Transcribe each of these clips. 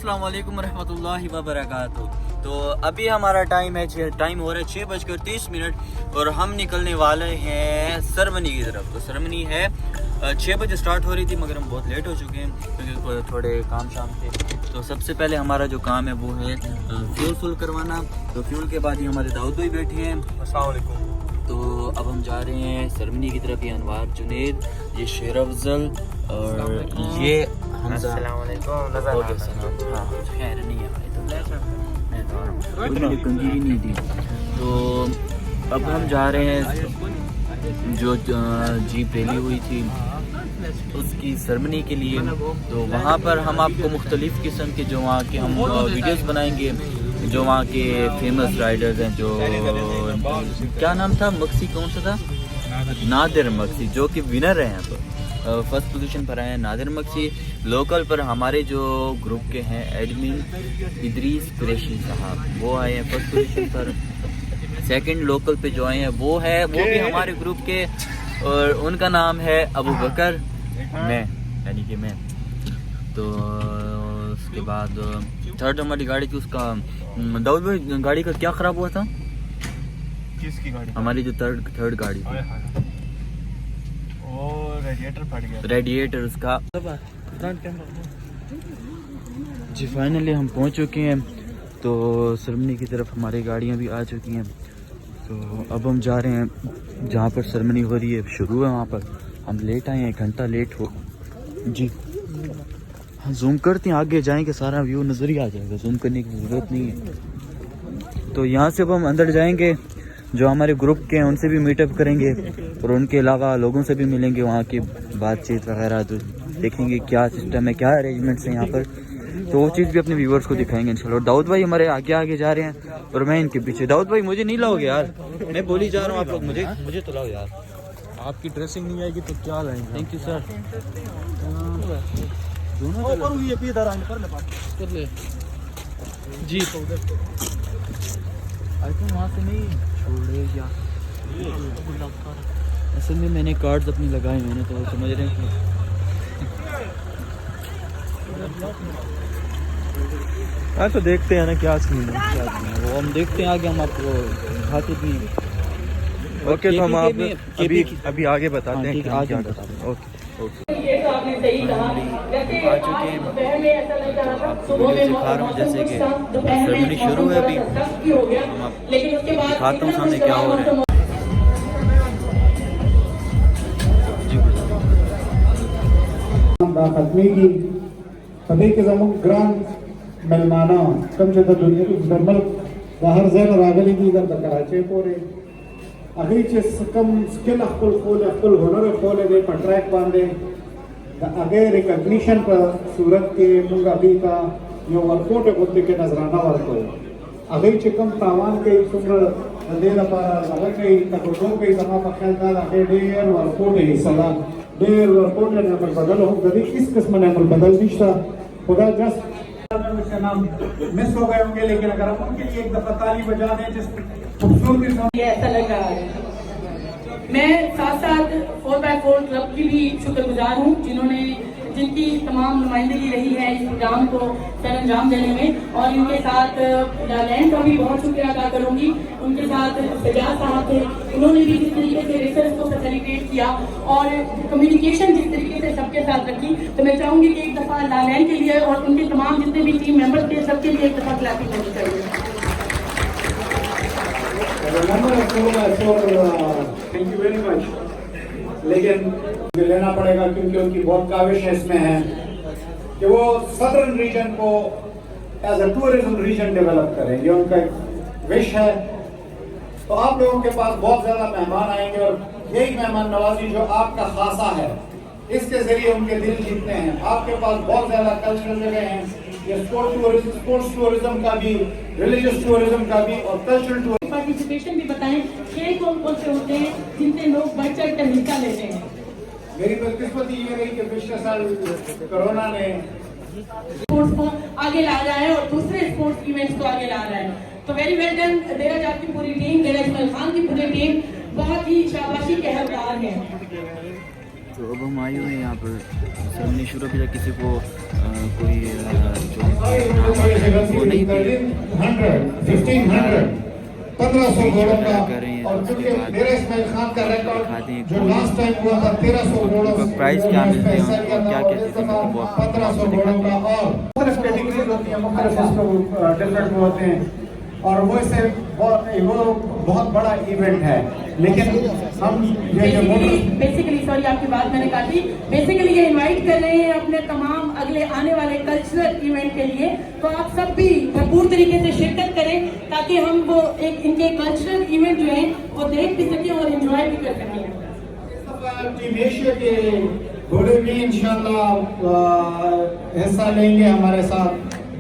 अस्सलाम वालेकुम रहमतुल्लाहि व बरकातुहू। तो अभी हमारा टाइम हो रहा है 6:30 और हम निकलने वाले हैं सरमनी की तरफ। तो सरमनी है 6 बजे स्टार्ट हो रही थी, मगर हम बहुत लेट हो चुके हैं क्योंकि थोड़े काम शाम थे। तो सबसे पहले हमारा जो काम है वो है फ्यूल फुल करवाना। तो फ्यूल के बाद ही हमारे दाऊद भाई बैठे हैं। अस्सलाम वालेकुम। तो अब हम जा रहे हैं सरमनी की तरफ। ये अनवार जुनेद, ये शेर अफजल और ये हमजा। खैर नहीं है भाई, तो कंजीरी नहीं थी। तो अब हम जा रहे हैं जो जीप रैली हुई थी उसकी सरमनी के लिए। तो वहाँ पर हम आपको मुख्तलिफ़ किस्म के जो वहाँ के हम वीडियोस बनाएंगे, जो वहाँ के फेमस राइडर्स हैं। जो क्या नाम था, मक्सी कौन सा था, नादिर मक्सी, जो कि विनर हैं। यहाँ पर फर्स्ट पोजीशन पर आए हैं नादिर मक्सी। लोकल पर हमारे जो ग्रुप के हैं एडमिन इदरीस कुरैशी साहब, वो आए हैं फर्स्ट पोजीशन पर। सेकंड लोकल पे जो आए हैं वो भी हमारे ग्रुप के, और उनका नाम है अबू बकर, मैं यानी कि मैं। तो उसके बाद थर्ड हमारी गाड़ी थी, उसका दाऊद भाई गाड़ी का क्या ख़राब हुआ था? किसकी गाड़ी? हमारी जो थर्ड गाड़ी थी, और रेडिएटर फट गया, रेडिएटर उसका। जी फाइनली हम पहुंच चुके हैं। तो सरमनी की तरफ हमारी गाड़ियां भी आ चुकी हैं। तो अब हम जा रहे हैं जहाँ पर सरमनी हो रही है, शुरू है वहाँ पर। हम लेट आए हैं, 1 घंटा लेट हो जी। हाँ, जूम करते हैं, आगे जाएंगे सारा व्यू नज़र ही आ जाएगा, जूम करने की ज़रूरत नहीं है। तो यहाँ से अब हम अंदर जाएंगे, जो हमारे ग्रुप के हैं उनसे भी मीटअप करेंगे और उनके अलावा लोगों से भी मिलेंगे, वहाँ की बातचीत वगैरह। तो देखेंगे क्या सिस्टम है, क्या अरेंजमेंट्स हैं यहाँ पर। तो वो चीज़ भी अपने व्यूवर्स को दिखाएंगे इंशाल्लाह। दाऊद भाई हमारे आगे आगे जा रहे हैं और मैं इनके पीछे। दाऊद भाई मुझे नहीं लाओगे यार, मैं बोली जा रहा हूँ, आप लोग मुझे तो लाओ यार। आपकी ड्रेसिंग नहीं आएगी तो क्या लाएंगे? Thank you sir. जी आइटम वहाँ से नहीं छोड़े या असल में मैंने कार्ड्स अपनी लगाए मैंने, तो समझ रहे हैं। हाँ तो देखते हैं ना क्या सीन है, क्या वो हम देखते हैं आगे, हम आपको दिखाते भी हैं। ओके तो हम आप अभी आगे बताते हैं आगे क्या बताते हैं। ओके आ चुके हैं। तो आपको वीडियो दिखा रहा हूँ, जैसे कि सरमनी शुरू है अभी। हम आपको दिखाता हूँ सामने क्या हो रहा है। खत्मी की सभी के जमुन ग्राम मेलमाना कम से दुनिया दरमल बाहर जैन रागली की इधर कराचे पोरे अभी कम स्किल अक्ल हुनर खोले दे पट्रैक बांधे अगे रिकग्निशन पर सूरत के मुंग अभी का यो वर्कआउट होते के नजराना वर्को अभी चिकम तावान के सुमर दे लपा लगा के तको के समा पखल का आगे डेर वर्कआउट है सला डेर वर्कआउट ने अमल बदल हो गई। इस किस्म ने अमल बदल दिशा खुदा जस्ट उसका नाम मिस हो गए होंगे, लेकिन अगर हम उनके लिए एक दफा ताली बजा दें जिस खूबसूरती ऐसा लग रहा है। मैं साथ साथ 4x4 क्लब की भी शुक्रगुजार हूँ, जिनकी तमाम नुमाइंदगी रही है इस प्रोग्राम को सर अंजाम देने में। और इनके साथ लालैंड का भी बहुत शुक्रिया अदा करूँगी। उनके साथ सजाद साहब थे, उन्होंने भी जिस तरीके से रिसर्च को फैसिलिटेट किया और कम्युनिकेशन जिस तरीके से सबके साथ रखी। तो मैं चाहूँगी कि एक दफ़ा लालैंड के लिए और उनके तमाम जितने भी टीम मेंबर्स थे सबके लिए एक दफ़ा क्लैपिंग होनी चाहिए। Thank you very much. लेकिन लेना पड़ेगा क्योंकि उनकी बहुत काविश इसमें है कि वो सदर्न रीजन को as a tourism region develop करें, ये उनका एक विश है। तो आप लोगों के पास बहुत ज्यादा मेहमान आएंगे और यही मेहमान नवाजी जो आपका खासा है, इसके जरिए उनके दिल जीतते हैं। आपके पास बहुत ज्यादा कल्चरल जगह हैं, ये स्पोर्ट्स टूरिज्म का भी, रिलीजियस टूरिज्म का भी और कल्चरल टूरिज्म। पार्टिसिपेशन भी बताएं, खेल कौन से होते हैं जिनसे लोग बढ़ चढ़ कर हिस्सा लेते हैं। मेरी बदकिस्मती ये रही कि पिछले साल कोरोना ने स्पोर्ट्स को आगे ला रहा है और दूसरे स्पोर्ट्स इवेंट्स को आगे ला रहा है। तो वेरी वेल डन देरा जाट की पूरी टीम, देरा इस्माइल खान की पूरी टीम, बहुत ही शाबाशी के हकदार हैं। तो अब हम आए हुए हैं यहाँ पर सेरेमनी शुरू की, किसी को कोई जो वो नहीं थी 1500 घोड़ों का, और क्योंकि मेरा इस्माइल खान का रिकॉर्ड जो लास्ट टाइम हुआ था 1300 घोड़ों का, प्राइस क्या मिलते हैं और क्या क्या चीज़ें मिलती हैं 1500 घोड़ों का, और मुख्तलिफ कैटेगरीज होती हैं, मुख्तलिफ डिफरेंट होते हैं, और वो इससे वो बहुत बड़ा इवेंट है। लेकिन हम बेसिकली सॉरी आपकी बात मैंने काटी, बेसिकली ये इनवाइट कर रहे हैं अपने तमाम अगले आने वाले कल्चरल इवेंट के लिए, तो आप सब भी भरपूर तरीके से शिरकत करें ताकि हम वो एक इनके कल्चरल इवेंट जो है वो देख भी सकें और एंजॉय भी कर सकें। टीम एशिया के घोड़े भी इंशाल्लाह हिस्सा लेंगे हमारे साथ।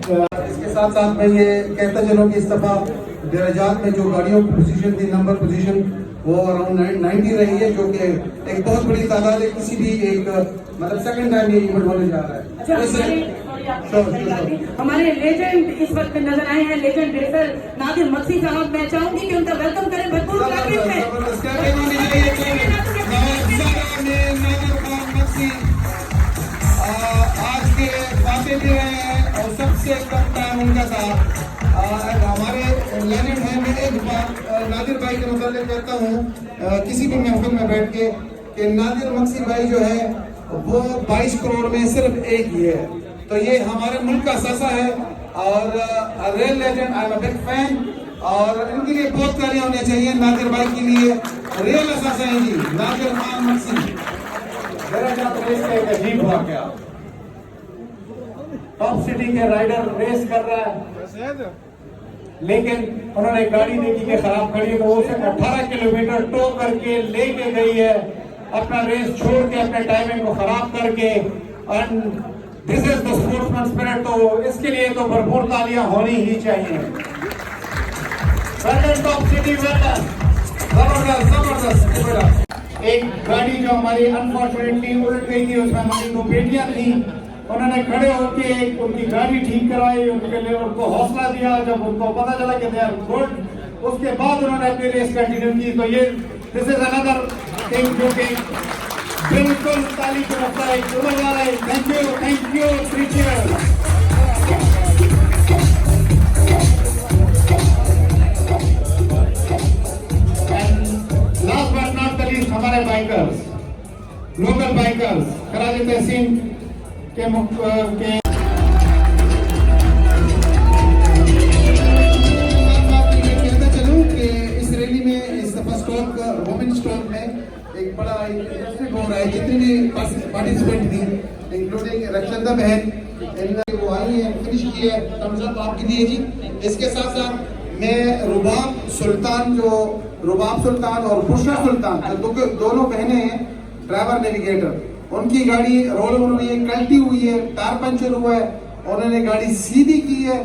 इसके साथ साथ मैं ये कहता चलूँ कि इस दफा दराजात में जो गाड़ियों की पोजीशन थी, नंबर पोजीशन वो अराउंड 90 रही है, जो कि एक बहुत बड़ी तादाद है। किसी भी एक मतलब सेकंड टाइम ये इवेंट होने जा रहा है। हमारे लेजेंड इस वक्त नजर आए हैं, लेजेंड रेसर नादिर मक्सी साहब, मैं चाहूंगी कि उनका वेलकम करें भरपूर आज के बातें भी हैं और सबसे कम टाइम उनका था। हमारे लेजेंड है, मैं एक बात नादिर भाई के मतलब कहता हूँ किसी भी महफिल में बैठ के कि नादिर मक्सी भाई जो है वो 22 करोड़ में सिर्फ एक ही है, तो ये हमारे मुल्क का सासा है और real legend. I am a big fan और इनके लिए बहुत तालियां होनी चाहिए नादिर भाई के लिए। रियल सासा है जी नादिर खान मक्सी। अजीब हुआ क्या, टॉप सिटी के राइडर रेस कर रहा है, लेकिन उन्होंने गाड़ी देखी कि खराब खड़ी है, तो उसे 18 किलोमीटर टो करके लेके गई है, अपना रेस छोड़ के अपने टाइमिंग को खराब करके। And this is the sportsman spirit, तो इसके लिए तो भरपूर तालियां होनी ही चाहिए। टॉप सिटी जबरदस्त जबरदस्त। एक गाड़ी जो हमारी अनफॉर्चुनेटली उलट गई थी, उसमें हमारी 2 बेटियां थी, उन्होंने खड़े होके उनकी गाड़ी ठीक कराई, उनके लिए उनको हौसला दिया। जब उनको पता चला कि दे आर गुड, उसके बाद उन्होंने अपनी रेस कंटिन्यू की। तो ये दिस इज अनदर थिंग जो कि बिल्कुल ताली को रखता है, उम्र वाला है। Thank you appreciate. Last but not the least हमारे बाइकर्स, लोकल बाइकर्स कराची तहसील के कहता चलूं कि इस रैली में इस दफा स्टॉक वुमेन स्टॉक में एक बड़ा इंटरेस्टिंग हो रहा है। जितनी भी पार्टिसिपेंट थी इंक्लूडिंग रक्षंदा बहन, वो आई है, फिनिश की है, थम्स अप आपके लिए जी। इसके साथ साथ मैं रुबाब सुल्तान और बुशरा सुल्तान जो दोनों बहनें हैं ड्राइवर नेविगेटर, उनकी गाड़ी रोल ओवर हुई है, कल्टी हुई है, टायर पंचर हुआ है, उन्होंने गाड़ी सीधी की है।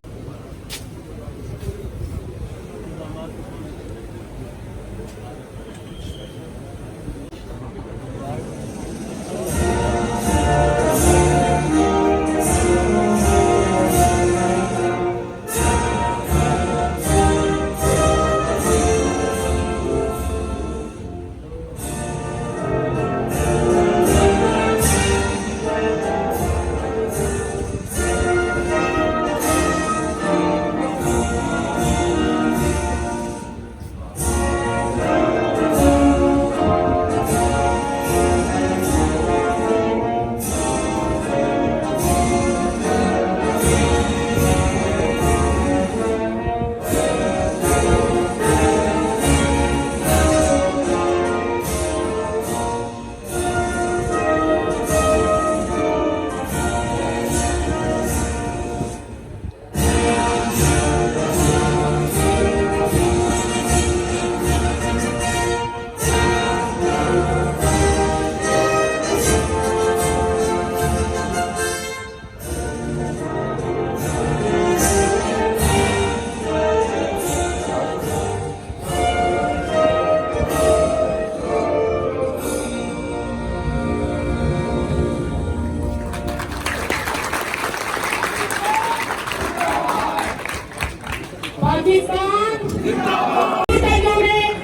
पाकिस्तान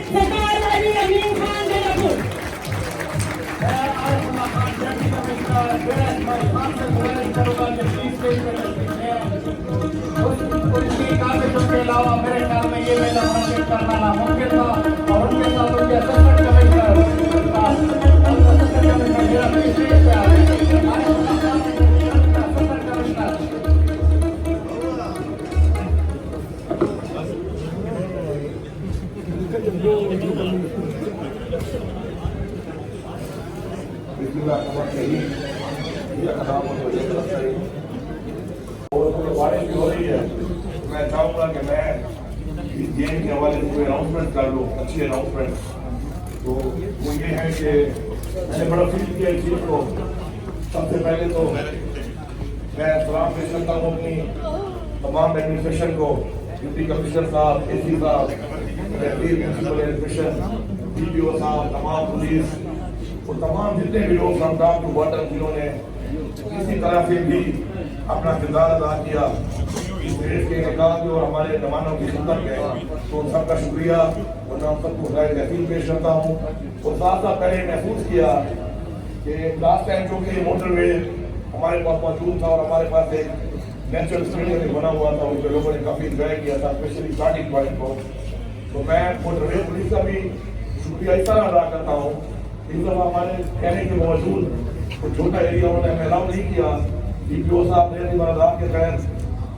सरकार अली अमीन खान काम हो तो ये तरफ करें। और तो बारिश भी हो रही है, मैं चाहूँगा कि मैं इस गेम के हवाले से अनाउंसमेंट कर लूँ, अच्छी अनाउंसमेंट। तो वो ये है कि मैंने बड़ा फील किया इस चीज़ को। सबसे पहले तो मैं सलाम पेश करता हूँ अपनी तमाम एडमिनिस्ट्रेशन को, डिप्टी कमिश्नर साहब, एसी साहब, म्यूनसिपल एडमिनिस्ट्रेशन, DPO साहब, तमाम पुलिस और तमाम जितने भी लोग फ्रॉम टॉप टू बॉटम जिन्होंने किसी तरह से भी अपना किरदार अदा किया इस देश के निकाल में और हमारे जवानों की खिदमत में, तो उन सबका शुक्रिया और मैं उन सबको तहसील पेश करता हूँ। और साथ साथ मैंने महसूस किया कि लास्ट टाइम जो कि मोटरवे हमारे पास मौजूद था और हमारे पास एक नेचुरल स्टेडियम बना हुआ था, उन लोगों ने काफ़ी इंजॉय किया था, स्पेशली स्टार्टिंग पॉइंट को। तो मैं मोटरवे पुलिस का भी शुक्रिया इस तरह अदा करता हूँ, इस दफ़ा हमारे कहने के बावजूद तो छोटा एरिया उन्होंने हमें अलाउ नहीं किया। DPO साहब ने इबादत के तहत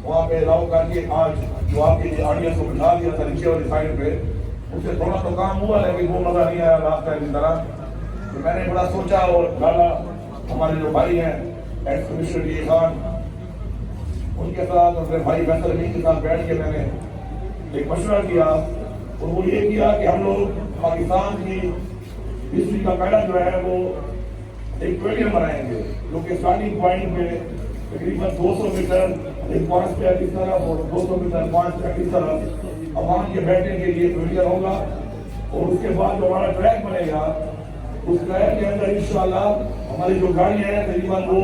वहाँ पे अलाउ करके आज जो आपके ऑडियंस को बिठा दिया था नीचे वाली साइड पे, उससे थोड़ा तो काम हुआ, लेकिन वो मज़ा नहीं आया लास्ट टाइम की तरह। तो मैंने बड़ा सोचा और डाला, हमारे जो भाई हैं एक्स कमिश्नर डी खान, उनके साथ और मेरे भाई फैसल अमीन के साथ बैठ के मैंने एक मशवरा किया और वो ये किया कि हम लोग पाकिस्तान की हिस्ट्री का पहला जो है वो एक पेविलियन बनाएंगे, जो कि स्टार्टिंग पॉइंट पे तकरीबन 200 मीटर एक 5 पे इस तरफ और 200 मीटर 5 पे इस तरफ आवाम के बैठने के लिए पेविलियन होगा। और उसके बाद जो हमारा ट्रैक बनेगा, उस ट्रैक के अंदर इंशाल्लाह हमारी जो गाड़ियाँ हैं तकरीबन वो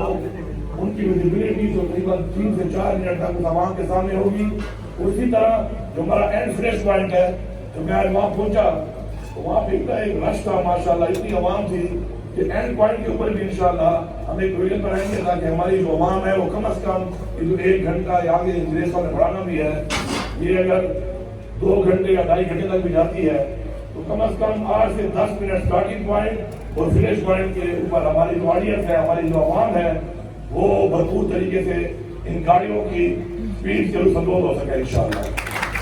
उनकी विजिबिलिटी तो तकरीबन 3 से 4 मिनट तक उस आवाम के सामने होगी। उसी तरह जो हमारा एंड फ्रेश पॉइंट है, तो मैं आज वहाँ पहुँचा तो वहाँ पे इतना एक रश था माशाल्लाह, इतनी आवाम थी कि एंड पॉइंट के ऊपर भी इंशाल्लाह हम एक पेविलियन बनाएंगे ताकि हमारी जो आवाम है वो कम से कम जो 1 घंटा या आगे इंग्रेज में बढ़ाना भी है, ये अगर 2 घंटे या 2.5 घंटे तक भी जाती है तो कम से कम 8 से 10 मिनट स्टार्टिंग पॉइंट और फिनिश पॉइंट के ऊपर हमारी जो ऑडियंस है, हमारी जो आवाम है, वो भरपूर तरीके से इन गाड़ियों की स्पीड से संतोष हो सके इंशाल्लाह।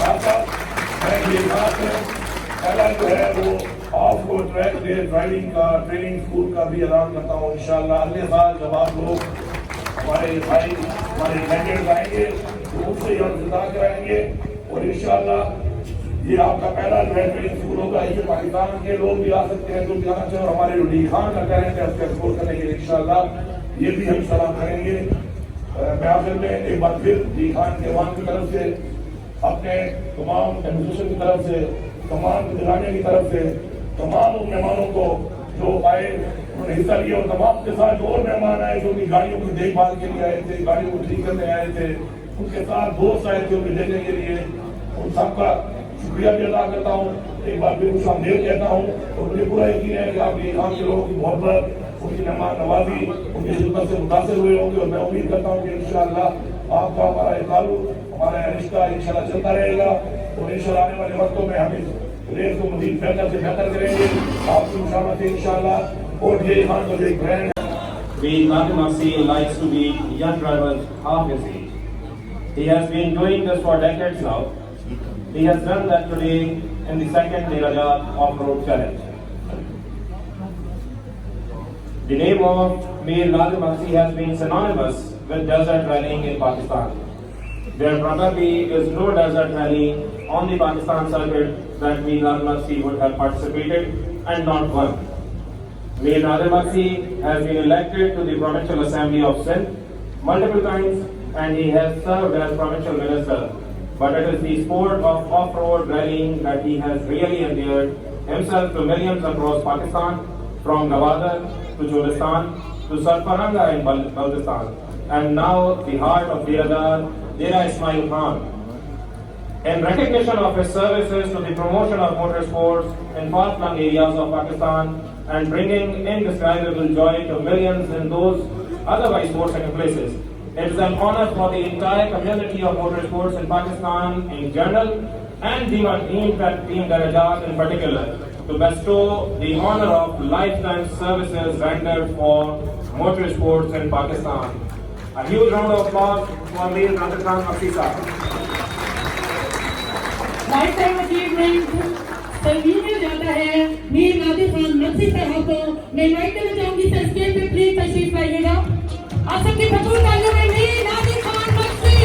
साथ साथ मैं ये बात पहला जो है वो of road track day driving का ट्रेनिंग स्कूल का भी ऐलान करता हूँ इंशाल्लाह। अगले साल जब आप लोग हमारे भाई हमारे कैंडिडेट आएंगे तो उनसे हम इंतजार कराएंगे और इंशाल्लाह ये आपका पहला जो है ट्रेनिंग स्कूल होगा। इसमें पाकिस्तान के लोग भी आ सकते हैं जो भी आना चाहे और हमारे जो डी खान का करेंगे उसका सपोर्ट करने के लिए इंशाल्लाह ये भी हम सलाम करेंगे। मैं आखिर में एक बार फिर डी खान के वान की तरफ से, अपने तमाम एडमिनिस्ट्रेशन की तरफ से, तमाम इंतजामिया की तरफ से, तमाम मेहमानों को जो आए उन्होंने हिस्सा लिया और तमाम के साथ जो और मेहमान आए जो कि गाड़ियों की देखभाल के लिए आए थे, गाड़ियों को ठीक करने आए थे, उनके साथ दोस्त आए थे उन्हें देखने के लिए, उन सबका शुक्रिया भी अदा करता हूँ। एक बार फिर उसका देव कहता हूँ और मुझे पूरा यकीन है कि आप यहाँ के लोगों की मोहब्बत, उनकी मेहमान नवाजी, उनकी खिदमत से मुतासिर हुए होंगे और मैं उम्मीद करता हूँ कि इंशाअल्लाह आपका हमारा एक ताल्लुक, हमारा रिश्ता इंशाअल्लाह चलता रहेगा और इंशाअल्लाह आने वाले वक्तों में हम इस रेस को मज़ीद बेहतर से बेहतर करेंगे आपकी मुशावरत से इंशाअल्लाह। और ये खान को एक brand Nadim Aksi likes to be young drivers half his age. He has been doing this for decades now. He has done that today in the second Niraja off-road challenge. The name of Mir Nadim Aksi has been synonymous with desert rallying in Pakistan. There probably is no desert rally on the Pakistan circuit that Mir Nadim Aksi would have participated and not won. Mir Nadim Aksi has been elected to the Provincial Assembly of Sindh multiple times and he has served as Provincial Minister. But it is the sport of off-road rallying that he has really endeared himself to millions across Pakistan, from Gwadar to Cholistan to Sarfaranga in Baltistan, and now the heart of Dera Ismail Khan. In recognition of his services to the promotion of motorsports in far-flung areas of Pakistan and bringing indescribable joy to millions in those otherwise forsaken places, it is an honor for the entire community of motorsports in Pakistan in general and Team Darajat in particular to bestow the honor of lifetime services rendered for motorsports in Pakistan. A huge round of applause for Mir Nadim Aksi sahab. Lifetime achievement service जाता है मीर नादिर खान नक्सी साहब को। मैं invite करना चाहूंगी sir stage पे please तशरीफ लाइएगा। आप सबकी भरपूर तालियों में Mir Nadir Khan Bakshi.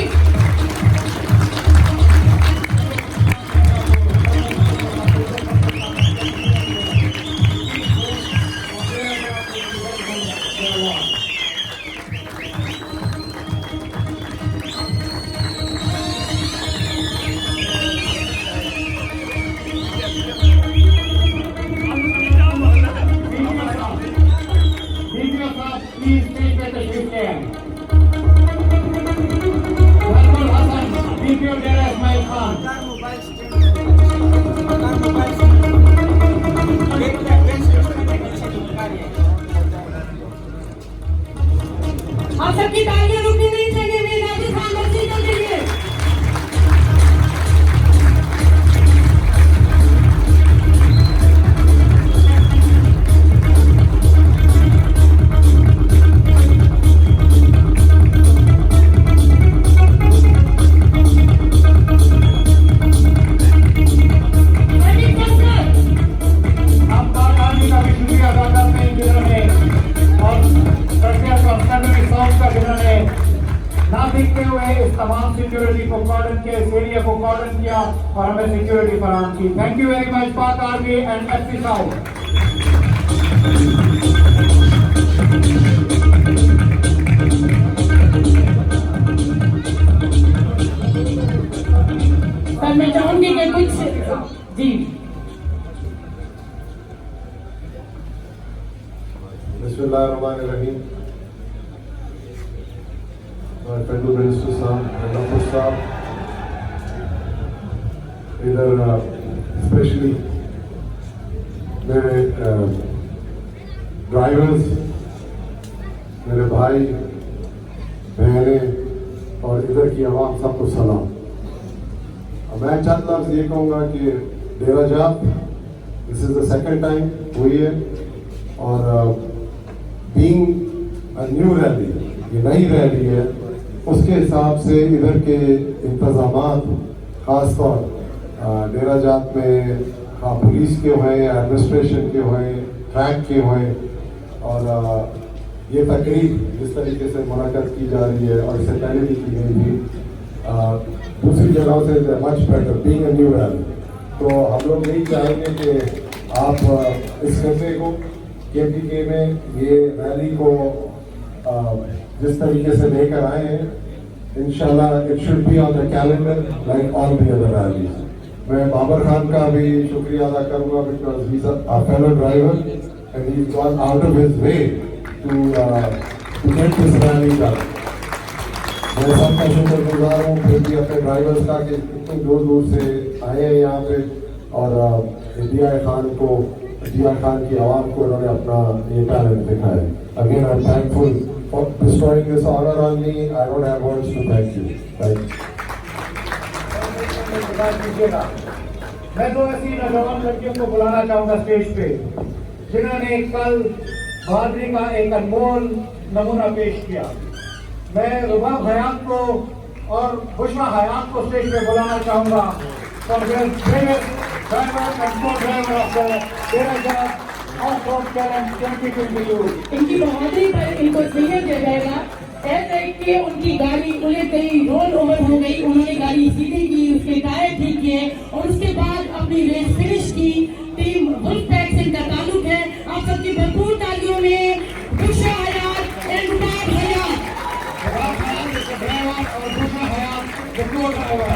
Please take the tashreef there. Nazmul Hasan, DPO Dera Ismail Khan. आप सबकी तालियां रुकनी नहीं चाहिए मीर नादिर खान बख्शी के लिए। तमाम सिक्योरिटी को कॉर्डन के इस एरिया को कॉर्डन किया और हमें सिक्योरिटी फराहम की। थैंक यू वेरी मच पाक army and FC south. Sir मैं चाहूंगी कि कुछ जी बिस्मिल्लाहिर्रहमानिर्रहीम। फेडरल मिनिस्टर साहब, इधर स्पेशली मेरे ड्राइवर्स, मेरे भाई बहनें और इधर की आवाम सबको सलाम। मैं चंद लफ्ज़ ये कहूँगा कि डेरा जात this is the second time हुई है और बीइंग अ न्यू रैली, ये नई रैली है, उसके हिसाब से इधर के इंतज़ामात ख़ासतौर डेरा जात में पुलिस के हुए, एडमिनिस्ट्रेशन के हुए, ट्रैक के हुए और ये तकरीब जिस तरीके से मुनाक़द की जा रही है और इससे पहले भी की गई थी दूसरी जगहों से much better being a new rally. तो हम लोग यही चाहेंगे कि आप इस खतरे को KPK में ये रैली को जिस तरीके से लेकर आए हैं, इंशाल्लाह it should be on the calendar like all the other rallies. मैं बाबर खान का भी शुक्रिया अदा करूंगा because he is a fellow driver and he is gone out of his way to get this rally done. मैं सबका शुक्रगुजार हूँ फिर भी अपने ड्राइवर्स का कि इतनी दूर दूर से आए हैं यहाँ पे और दिया खान की आवाम को इन्होंने अपना ये टैलेंट दिखाया। Again I am thankful for bestowing this honor on me. I don't have words to thank you. Thank you. मैं दो ऐसी नौजवान लड़कियों को बुलाना चाहूंगा स्टेज पे जिन्होंने कल बहादुरी का एक अनमोल नमूना पेश किया। मैं रुबा हयात को और बुशरा हयात को स्टेज पे बुलाना चाहूंगा for their greatest driver and co-driver of the Dera of talent 2022। इनकी बहादुरी पर इनको ट्रिगर किया जाएगा। ऐसे कि उनकी गाड़ी उलट गई, रोल ओवर हो गई, उन्होंने गाड़ी सीधी की, उसके टायर ठीक किए और उसके बाद अपनी रेस फिनिश की। टीम वुल्फपैक से इनका ताल्लुक है। आप सबकी भरपूर तालियों में बुशरा हयात एंड रुबाब हयात। और बुशरा हयात the co-driver।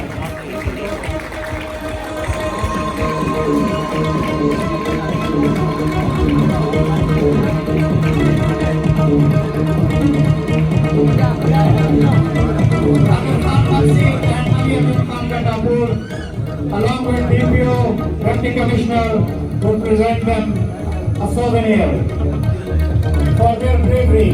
Along with DPO, Deputy Commissioner, will present them a souvenir for their bravery.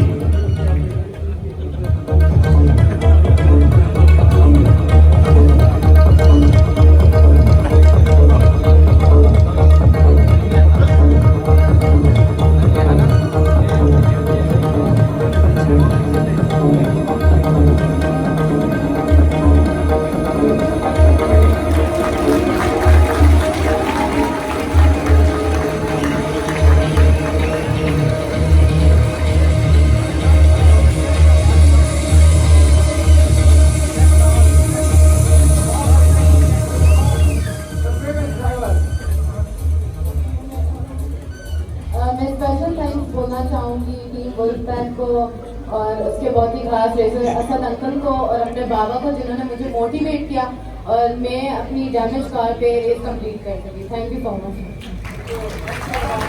रेजर असद अंकल को और अपने बाबा को जिन्होंने मुझे मोटिवेट किया और मैं अपनी डैमेज कार पे रेस कंप्लीट कर सकी। Thank you so much.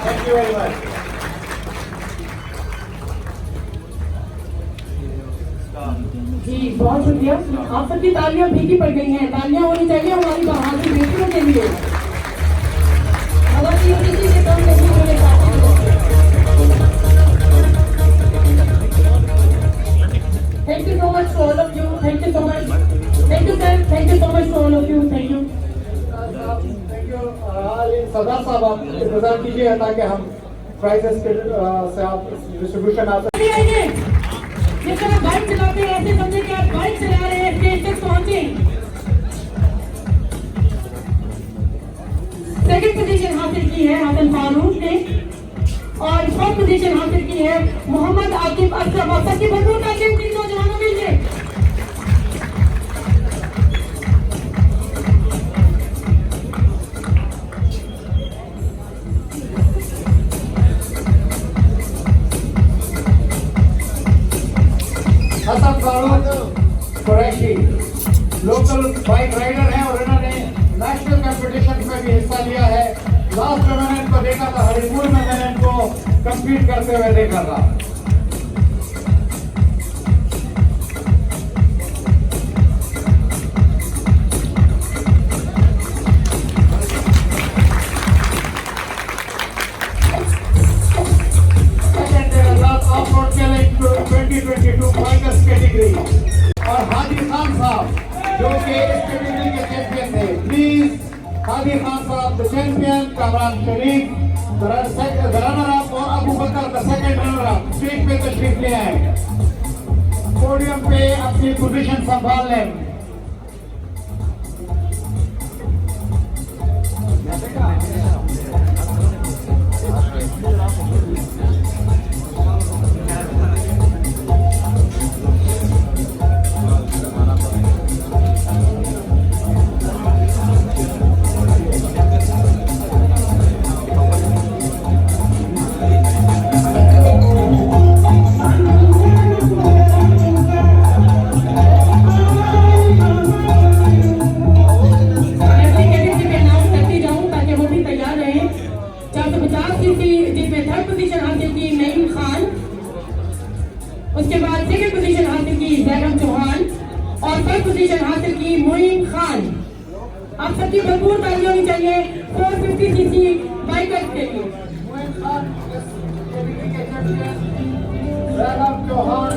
Thank you very much. जी बहुत शुक्रिया। आप सबकी तालियां भीगी पड़ गई हैं, तालियां होनी चाहिए हमारी बहादुर बेटियों के लिए। किसी से कम नहीं होने पाती। Thank you so much to all of you. Thank you so much. Thank you sir. Thank you so much to all of you. Thank you. Thank you. सरदार साहब आप इंतजार कीजिए ताकि हम प्राइजेस के से आप डिस्ट्रीब्यूशन आप आइए। जिस तरह बाइक चलाते हैं ऐसे समझे कि आप बाइक चला रहे हैं, स्टेज तक पहुंचे। सेकंड पोजीशन हासिल की है हसन फारूक ने और फर्स्ट पोजीशन हासिल की है मोहम्मद आकिब अशरफ। और सबकी भरपूर तालियां तीन नौजवानों के लिए। Hassan Farooq Qureshi local bike rider हैं और इन्होंने नेशनल कंपटीशन में भी हिस्सा लिया है। लास्ट में मैंने इनको देखा था हरिपुर में, मैंने इनको कंपीट करते हुए देखा था। ऑफ-रोड चैलेंज 2022 फाइनल्स कैटेगरी और हादी खान साहब जो कि इस कैटेगरी के चैंपियन थे। प्लीज हादी खान साहब the champion, Kamran Sharif the runner up और Abu Bakar the second runner up stage पे तशरीफ ले आए, पोडियम पे अपनी पोजीशन संभाल लें। उसके बाद सेकंड पोजीशन हासिल की जैनब चौहान और फर्स्ट पोजीशन हासिल की मोइन खान। आप सबकी भरपूर तालियां होनी चाहिए 450 सीसी बाइकर्स के लिए। मोइन खान जैनब चौहान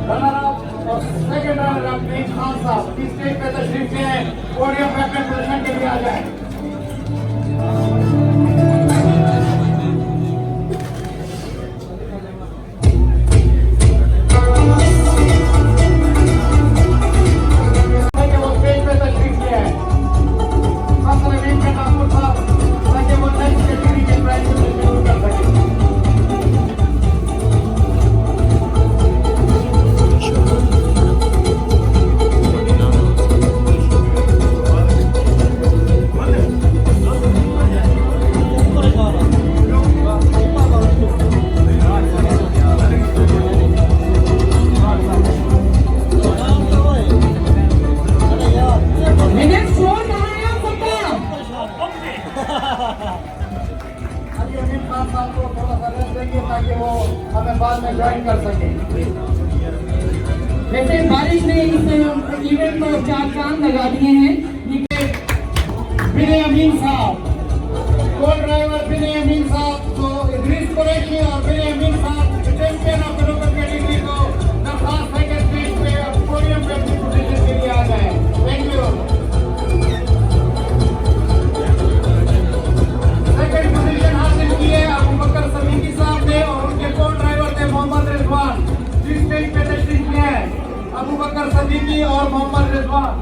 रनर अप और second runner up Moin Khan साहब इस स्टेज पे तशरीफ ले आए, पोडियम पे अपने पोजीशन के लिए आ जाए। ताकि वो हमें बाद में ज्वाइन कर सके। वैसे बारिश ने इस इवेंट को 4 चांद लगा दिए हैं। बिने अमीन साहब, को ड्राइवर बिने अमीन साहब को इद्रीस कुरैशी और बिने अमीन साहब चैंपियन ऑफ लोकल कैटेगरी को दरखास्त है कि स्टेज पे पोडियम पे अपनी पोजीशन के लिए आ जाए। Thank you. सेकंड पोजीशन हासिल की है अबू बकर सदीकी साहब ने और उनके को ड्राइवर थे मोहम्मद रिजवान। जिस स्टेज पे तशरीफ ले आए अबू बकर सदीकी और मोहम्मद रिजवान।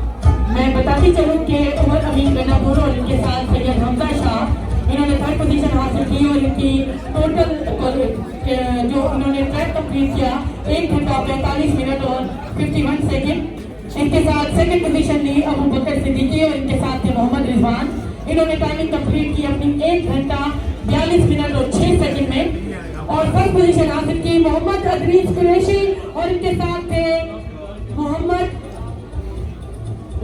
मैं बताती चलूं कि उमर अमीन बेनापुर और इनके साथ सैयद हमजा शाह इन्होंने थर्ड पोजीशन हासिल की और इनकी टोटल जो उन्होंने ट्रैक कंप्लीट किया 1 घंटा 45 मिनट और 51 सेकंड। इनके साथ सेकंड पोजीशन ली अबू बकर सिद्दीकी और इनके साथ थे मोहम्मद रिजवान। इन्होंने टाइमिंग कंप्लीट की अपनी 1 घंटा 42 मिनट और 6 सेकंड में। और फर्स्ट पोजीशन हासिल की मोहम्मद इद्रीस कुरैशी और और इनके साथ थे मोहम्मद,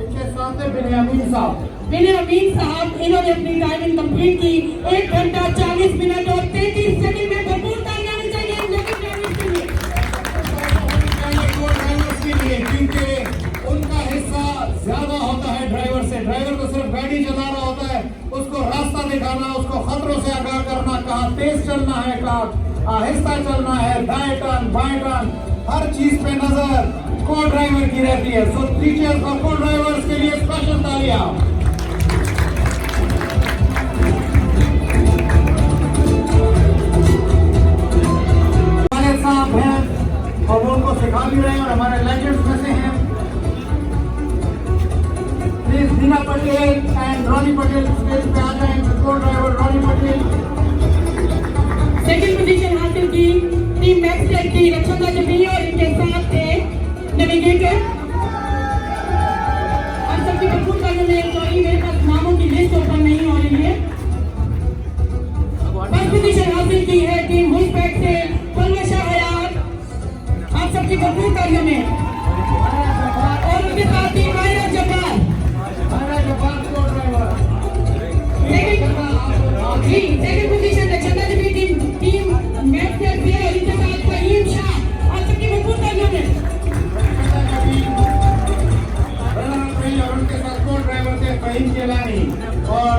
इनके साथ है बिन्यामीन साहब। बिन्यामीन साहब, इन्होंने अपनी टाइमिंग कंप्लीट की 1 घंटा 40 मिनट और 33 सेकंड में। भरपूर तालियां आनी चाहिए इन लेडी ड्राइवर्स के लिए। ड्राइवर्स के लिए, क्योंकि उनका हिस्सा ज्यादा होता है ड्राइवर से। ड्राइवर तो सिर्फ गाड़ी चला रहा होता है, उसको रास्ता दिखाना, उसको खतरों से आगाह करना, कहाँ तेज चलना है, कहाँ आहिस्ता चलना है, दाएं टर्न बाएं टर्न, हर चीज पे नजर को ड्राइवर की रहती है। सो टीचर्स और को ड्राइवर्स के लिए स्पेशल तालियां। हमारे साथ हैं और वो उनको सिखा भी रहे हैं और हमारे लेजेंड्स में से हैं। Please Dina Patel and Ronnie Patel stage पे आ जाएं। को driver Ronnie Patel. Second position हासिल की टीम मैक्सटेक की रक्षादा जबी और इनके साथ थे नेविगेटर। आप सबकी भरपूर तालियों में। सॉरी, मेरे पास नामों की लिस्ट ओपन नहीं हो रही है। फर्स्ट पोजीशन हासिल की है टीम हुसपैक से पलवशा हयात। आप सबकी भरपूर तालियों में। और उनके साथ ही मायरा जब्बार। को ड्राइवर। सेकंड पोजीशन रक्षादा जबी टीम मैक्सटेक से और इनके साथ फहीम शाह। आप सबकी भरपूर तालियों में। और उनके साथ को ड्राइवर थे फहीम जिलानी और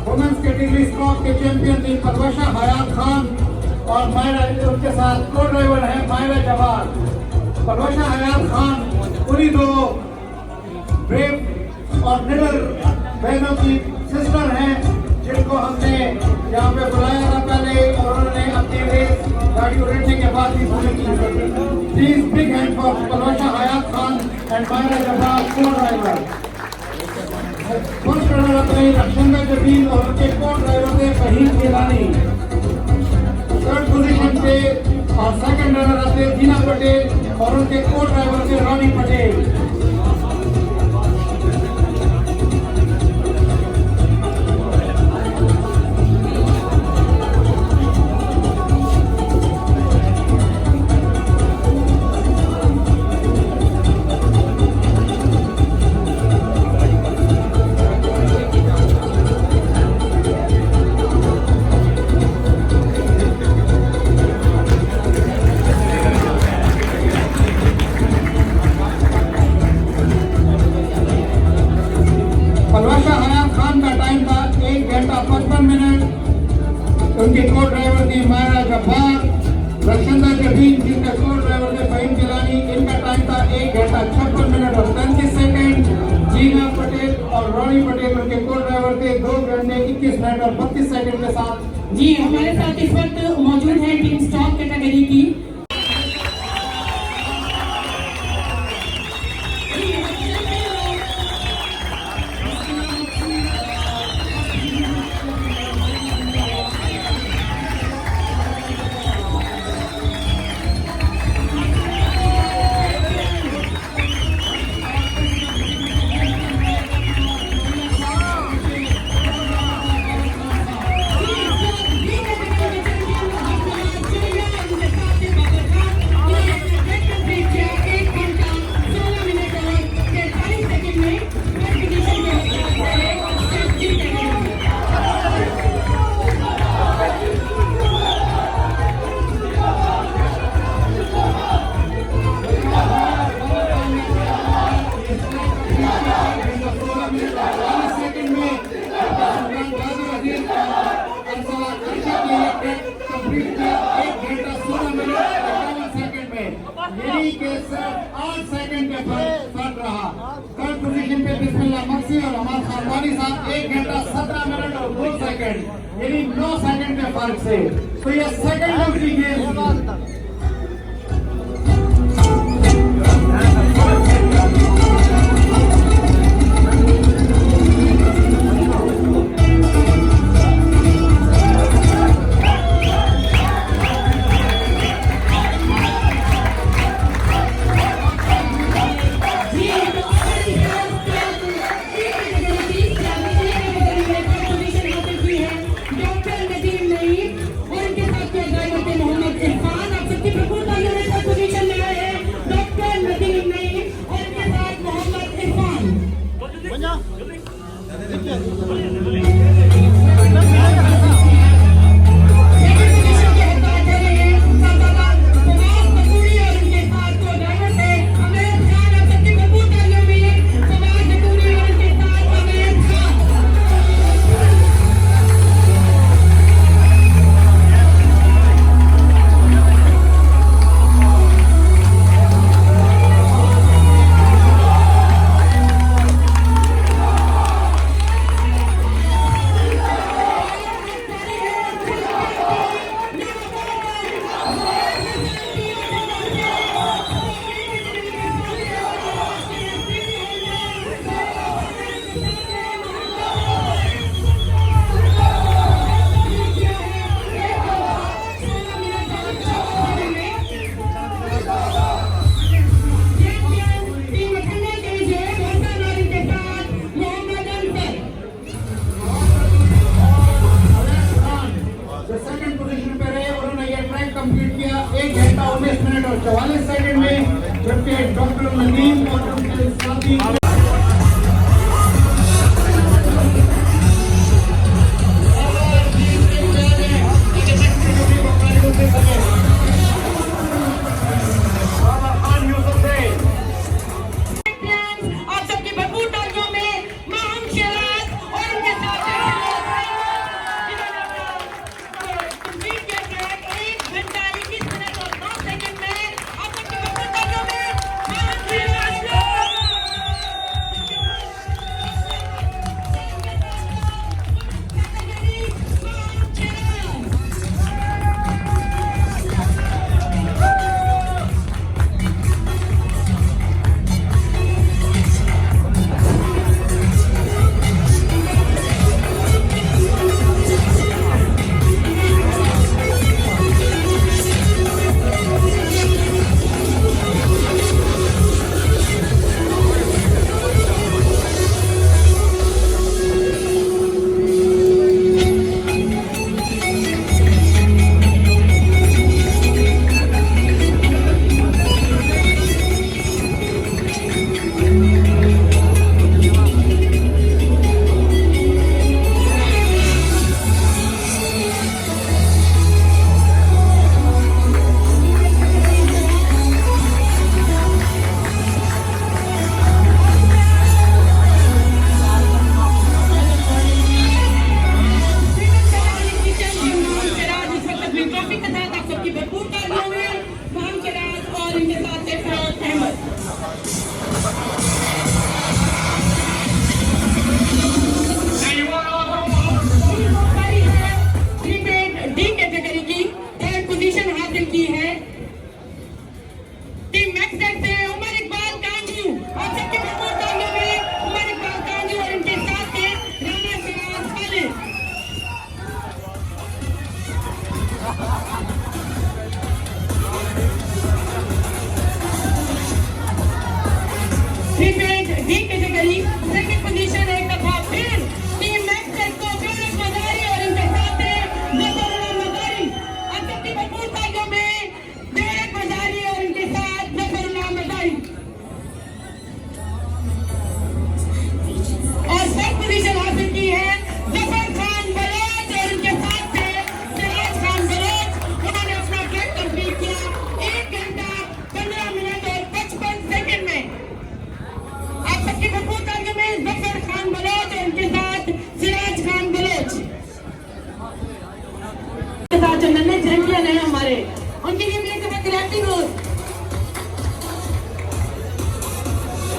वुमेन्स कैटेगरी स्कॉट के चैंपियन थी पलवशा हयात खान और मायरा। उनके साथ को ड्राइवर है मायरा जवार। पलवशा हयात खान पूरी दो ब्रेव और निडर बहनों की सिस्टर हैं, जिनको हमने यहाँ पे बुलाया था पहले और उन्होंने अपनी रेस गाड़ी उलटने के बाद भी पूरी की। Please big hand for Palwasha Hayat Khan and Myra Jawar को ड्राइवर। फर्स्ट रनर अप रही रक्षंदा जबीन और उनके को ड्राइवर थे फहीम जिलानी। थर्ड पोजीशन पे और सेकंड रनर अप थे दीना पटेल और उनके को ड्राइवर थे रॉनी पटेल। पलवशा हयात खान का टाइम था 1 घंटा 55 मिनट। उनके को ड्राइवर थी मायरा जब्बार। रक्षंदा जबीन जिनका को ड्राइवर थे फहीम जिलानी, इनका टाइम था 1 घंटा 56 मिनट और 35 सेकंड। जीना पटेल और रॉनी पटेल उनके को ड्राइवर थे 2 घंटे 21 मिनट और 32 सेकंड के साथ। जी, हमारे साथ इस वक्त मौजूद है टीम स्टॉक कैटेगरी की। यही के सिर्फ 8 सेकंड के फर्क रहा। थर्ड पोजीशन पे बिस्मिल्लाह मक्सी और हमारे खानवानी साहब 1 घंटा 17 मिनट और 2 सेकंड, यानी 9 सेकंड के फर्क से। तो ये सेकंड ऑफ दी गेम।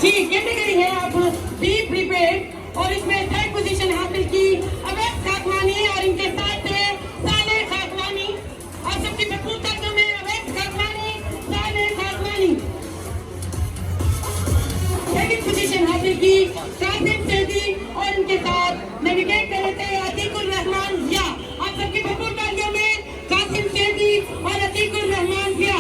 जी कैटेगरी है आप बी प्रीपेड और इसमें थर्ड पोजीशन हासिल की अवैध खाकवानी और इनके साथ थे साले खाकवानी और सबकी भरपूर ताकतों में अवैध खाकवानी साले खाकवानी। सेकंड पोजीशन हासिल की कासिम सैदी और इनके साथ नेविगेट कर रहे थे अतीकुर रहमान जिया। आप सबकी भरपूर ताकतों में कासिम सैदी और अतीकुर रहमान जिया।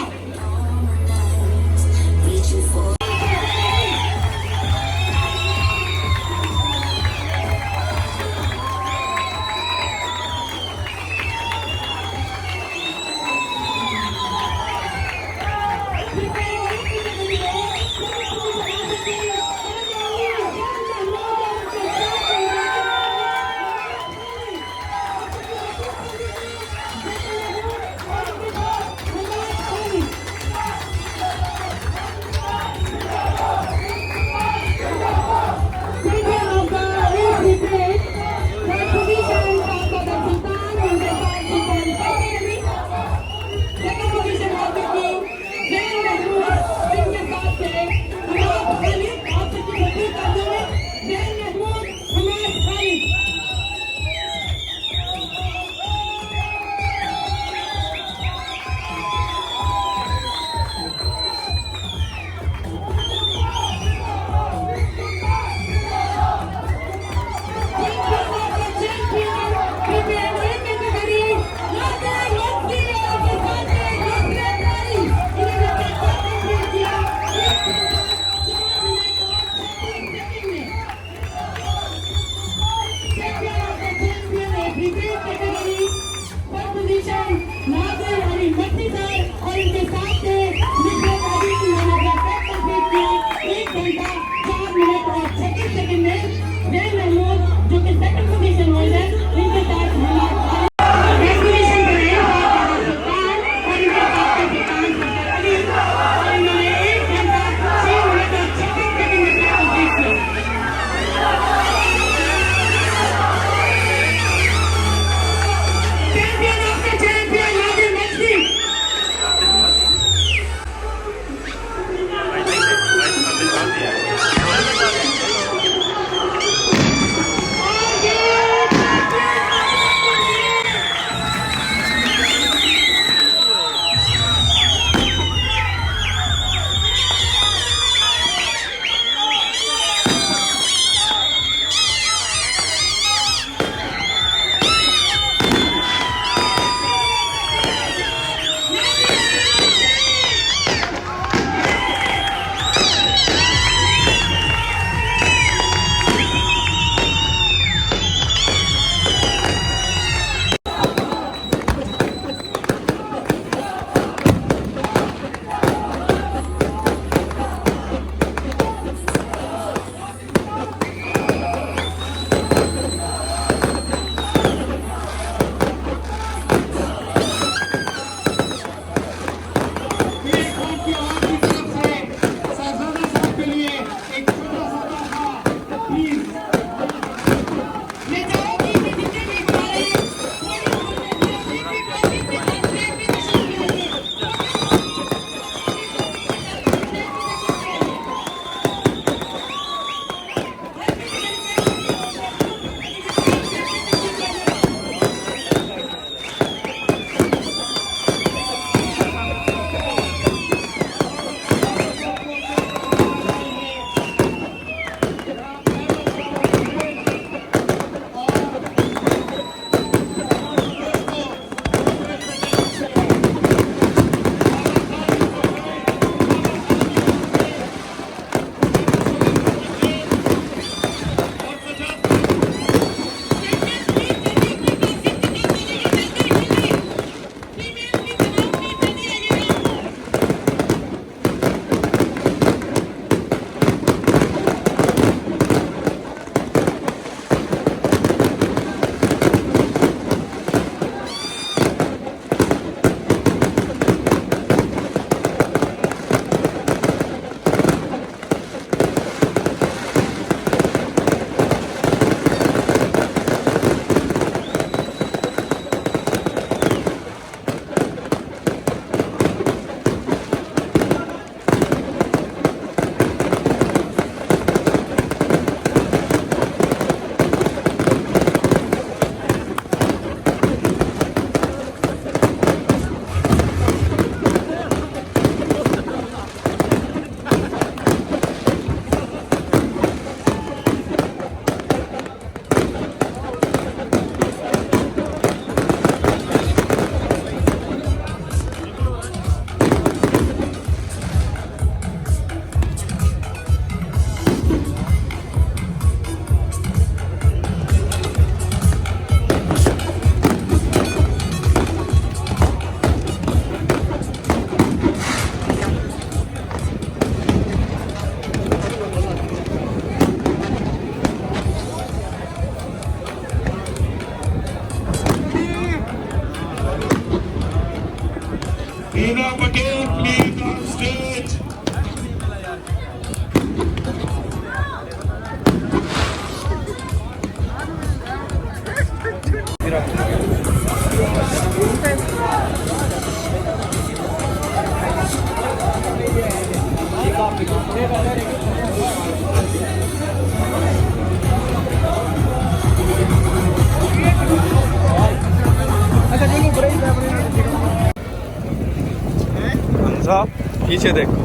हमजा पीछे देखो,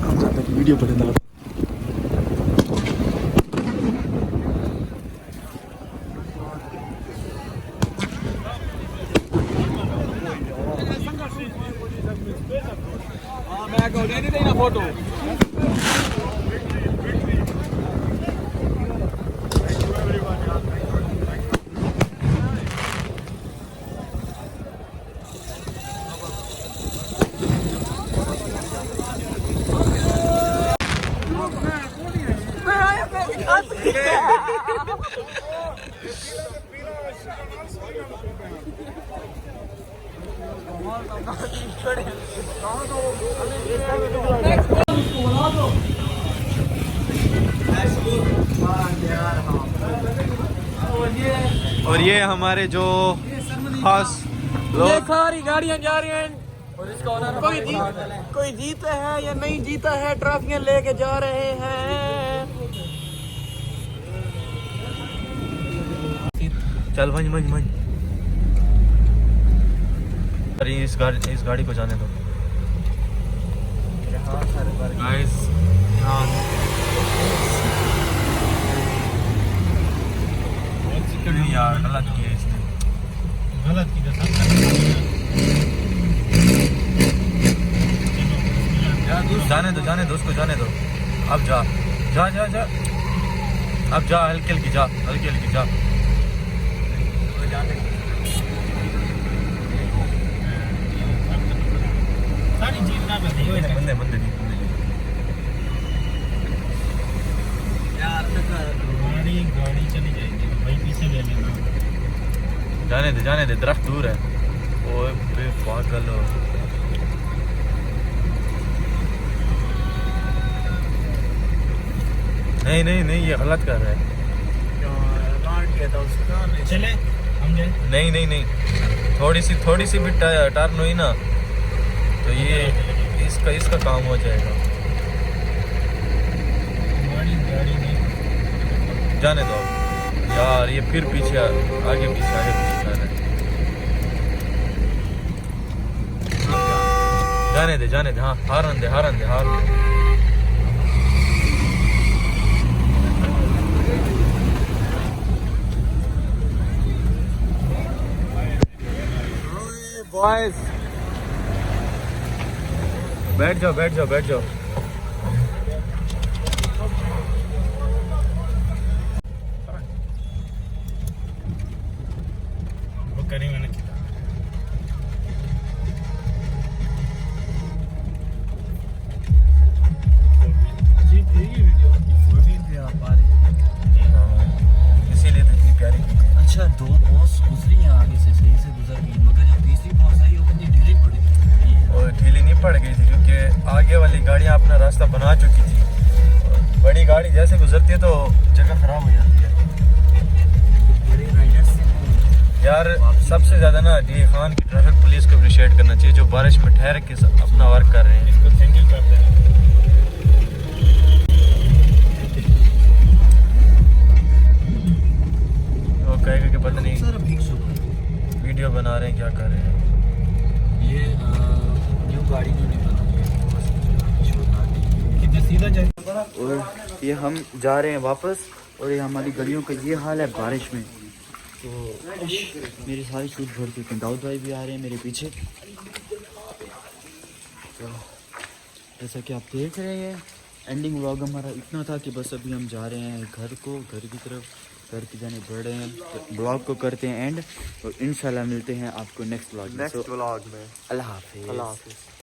हमजा तेरी वीडियो बना। फोटो और ये हमारे जो खास लोग, सारी गाड़ियां जा रही हैं और इसका कोई जीता है या नहीं जीता है, ट्रॉफियां लेके जा रहे हैं। चल मंज मंज मंज, अरे इस गाड़ी को जाने दो गाइस। नहीं यार, गलत किया इसने, गलत किया। जाने दो उसको, जाने दो। अब जा जा जा जा, अब जा, हल्की हल्की जा, हल्की हल्की जा। बंदे बंदे नहीं यार, गाड़ी चली जाएगी भाई, पीछे ले लेना। जाने दे, दरख्त दूर है। ओए बे पागल हो, नहीं नहीं नहीं, ये गलत कर रहा है। चले हम जाए। नहीं नहीं नहीं, थोड़ी सी भी टर्न हुई ना तो ये इसका काम हो जाएगा। गाड़ी नहीं, जाने दो यार, ये फिर पीछे आगे पीछे जा रहा है। जाने दे, हाँ, हारन दे। बॉयज बैठ जाओ। इसीलिए तो इतनी प्यारी। अच्छा, 2 बॉस गुजरी हैं आगे से, सही से गुजर गई, मगर जो तीसरी बॉस आई वो कितनी ढीली पड़ी। और ढीली नहीं पड़ गई थी क्योंकि आगे वाली गाड़ियाँ अपना रास्ता बना चुकी थी। बड़ी गाड़ी जैसे गुजरती है तो जगह खराब हो जाती है। बड़े राइडर्स से यार सबसे ज़्यादा ना डी खान की ट्रैफिक पुलिस को अप्रिशिएट करना चाहिए, जो बारिश में ठहर के अपना वर्क कर रहे हैं। इसको थैंक यू करते हैं। वो कहेगा कि पता नहीं वीडियो बना रहे हैं, क्या कर रहे हैं। ये न्यू गाड़ी में नहीं पता कितने सीधा जाए। और ये हम जा रहे हैं वापस, और ये हमारी गलियों का ये हाल है बारिश में। तो मेरे सारे शूट भर चुके हैं, दाऊद भाई भी आ रहे हैं मेरे पीछे। तो जैसा कि आप देख रहे हैं, एंडिंग व्लॉग हमारा इतना था कि बस अभी हम जा रहे हैं घर की तरफ, घर की जाने बढ़ रहे हैं। तो ब्लॉग को करते हैं एंड, और इंशाल्लाह मिलते हैं आपको नेक्स्ट व्लॉग में। अल्लाह हाफिज़।